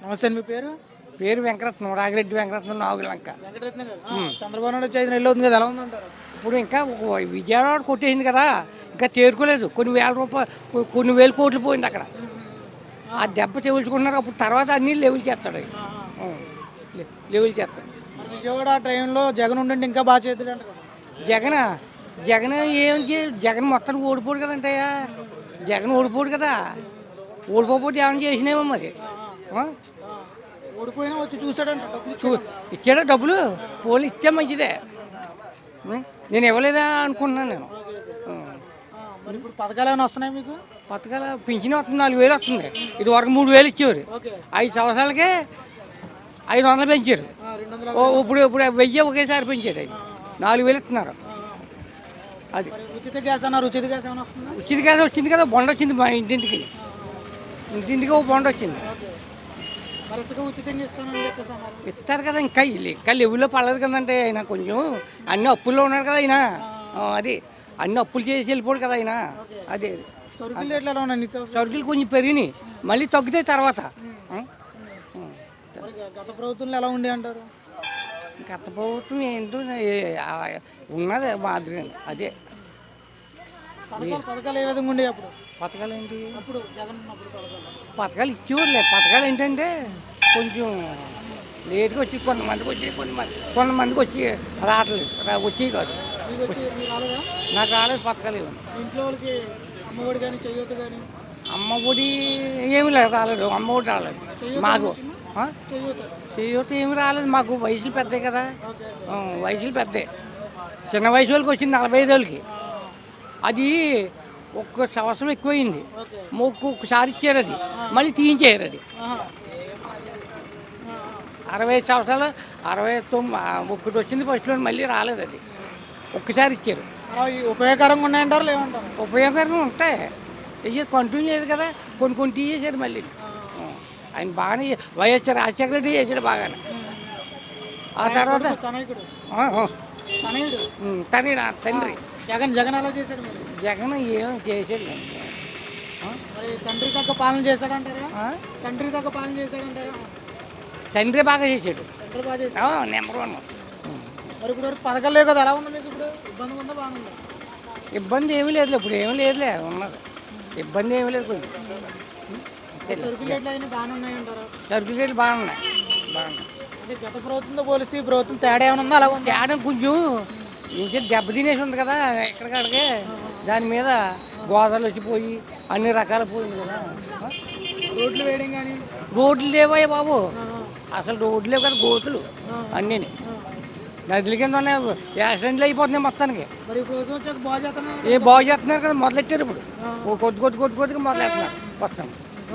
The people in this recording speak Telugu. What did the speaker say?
నమస్తే అండి. మీ పేరు? పేరు వెంకటరత్నం, రాగిరెడ్డి వెంకటరత్నం, నాగులంక. వెంకటరత్న గారు. చంద్రబాబు నాయుడు వచ్చి 5 నెలలు అవుతుంది కదా, ఎలా ఉందంటారు? ఇప్పుడు ఇంకా విజయవాడ కొట్టేసింది కదా, ఇంకా తేరుకోలేదు. కొన్ని వేల కోట్లు పోయింది అక్కడ. ఆ దెబ్బ తెవుల్చుకుంటున్నారు. అప్పుడు తర్వాత అన్ని లెవెల్ చేస్తాడు ఆయన. ఉం. లెవెల్ చేస్తాడు. మరి విజయవాడ ట్రైన్లో జగన్ ఉండండి ఇంకా బాగా చేద్దాడు అంటారు కదా. జగన్ జగన్ ఏం జగన్ మొత్తానికి ఓడిపోడు కదంటయ్యా. జగన్ ఓడిపోడు కదా. ఓడిపోతే ఏమైనా చేసినేమో మరి. ఆ? ఓడిపోయినా వచ్చి చూసాడంట, డబ్బులు ఇచ్చాడంట. ఇచ్చాడా డబ్బులు? పోలు ఇస్తే మంచిదే. నేను ఇవ్వలేదా అనుకున్నాను నేను. మరి ఇప్పుడు పథకాలు ఏమైనా వస్తున్నాయి మీకు? పథకాల పింఛన్ వస్తుంది, 4,000 వస్తుంది. ఇది వరకు 3,000 ఇచ్చేవారు. ఓకే. 5 సంవత్సరాలకే 500 పెంచారు. 200 ఇప్పుడు 1000 ఒకేసారి పెంచారు. ఆయన 4,000 ఇస్తున్నారు. అది మరి ఉచిత గ్యాస్ అన్నారు, ఉచిత గ్యాస్ ఏమైనా వస్తుందా? ఉచిత గ్యాస్ వచ్చింది కదా, బొండ వచ్చింది మా ఇంటింటికి. ఇంటింటికి ఒక బొండ వచ్చింది. ఓకే. వరుసగా ఉచితంగా ఇస్తానని చెప్పేసి అన్నారు. ఇస్తారు కదా, ఇంకా లెవెల్లో పడలేదు కదంటే ఆయన. కొంచెం అన్ని అప్పుల్లో ఉన్నాడు కదా ఆయన. అది అన్ని అప్పులు చేసి వెళ్ళిపోడు కదా ఆయన. అదే సరుకులు రేట్లు ఎలా ఉన్నాయి? నిత్యావసర సరుకులు కొంచెం పెరిగినాయి, మళ్ళీ తగ్గుతాయి తర్వాత. మరి గత ప్రభుత్వంలో ఎలా ఉండే అంటారు? గత ప్రభుత్వం ఏంటో ఉన్నది మాదిరి. అదే పథకాలు ఏ విధంగా ఉండే అప్పుడు? పథకాలు ఏంటి? అప్పుడు జగన్ ఉన్నప్పుడు పథకాలు ఇచ్చేవారులే. పథకాలు ఏంటంటే కొంచెం లేట్గా వచ్చి కొంతమందికి వచ్చి రావట్లేదు, వచ్చేవి కాదు. మీకు వచ్చి మీరు రాలేదా? నాకు రాలేదు పథకాలు ఇవ్వండి. మీ ఇంట్లో వాళ్ళకి అమ్మఒడి కానీ చేయూత కానీ? అమ్మ ఒడి ఏమి లేదు, రాలేదు. అమ్మ ఒడి రాలేదు మాకు. చేయూత చేయూత ఏమి రాలేదు మాకు. వయసులు పెద్దాయి కదా. ఓకే. వయసులు పెద్దాయి. చిన్న వయసు వాళ్ళకి వచ్చింది 45 ఏళ్ళకి. అది ఒక్క సంవత్సరం ఎక్కువైంది. ఓకే. ఒక్కొక్కసారి ఇచ్చారు, అది మళ్ళీ తీయించారు. అది ఆహా. 65 సంవత్సరాలు 69 వచ్చింది ఫస్ట్లో, మళ్ళీ రాలేదు. అది ఒక్కసారి ఇచ్చారు. అలా ఉపయోగకరంగా ఉన్నాయంటారు లేవంటారు? ఉపయోగకరంగా ఉంటాయి. ఇది కంటిన్యూ చేయదు కదా, కొన్ని తీసేశారు మళ్ళీ. ఆయన బాగానే వైఎస్ఆర్ రాజశేఖర రెడ్డి చేశాడు బాగానే. ఆ తర్వాత తనయుడు తండ్రి జగన్ ఎలా చేశాడు మరి? జగన్ ఏం చేశాడు. మరి తండ్రి తగ్గ పాలన చేశాడంటారా? తండ్రి తగ్గ పాలన చేశాడంటారా? తండ్రి బాగా చేశాడు. తండ్రి బాగా చేశాడు. నెంబర్ 1. మరి ఇప్పుడు వరకు పథకాలు లేవు కదా, ఎలా ఉంది మీకు? ఇప్పుడు ఇబ్బంది ఉందా, బాగుందా? ఇబ్బంది ఏమీ లేదులే, ఇప్పుడు ఏమీ లేదులే. ఉన్నది ఇబ్బంది ఏమీ లేదు. కొంచెం సరుకులు రేట్లు అయినా బాగానే ఉన్నాయంటారా? సరుకులు రేట్లు బాగున్నాయి. అంటే గత ప్రభుత్వంతో పోలిస్తే ఈ ప్రభుత్వం తేడా ఏమైనా ఉందా? అలా ఉంది. తేడా కొంచెం ఏం దెబ్బ తినేసి ఉంది కదా ఎక్కడికడికే. దాని మీద గోదావరి వచ్చిపోయి అన్ని రకాల పోయింది కదా. రోడ్లు వేయడం కానీ? రోడ్లు లేవయ్య బాబు, అసలు రోడ్లు లేవు కదా, గోతులు అన్నీ నదుల కింద ఉన్నాయి. యాక్సిడెంట్లు అయిపోతున్నాయి మొత్తానికి. మరి ఇప్పుడు వచ్చాక బాగు చేస్తున్నారు. బాగు చేస్తున్నారు కదా, మొదలెట్టారు ఇప్పుడు. కొద్దిగా మొదలెడుతున్నారు. వస్తాం.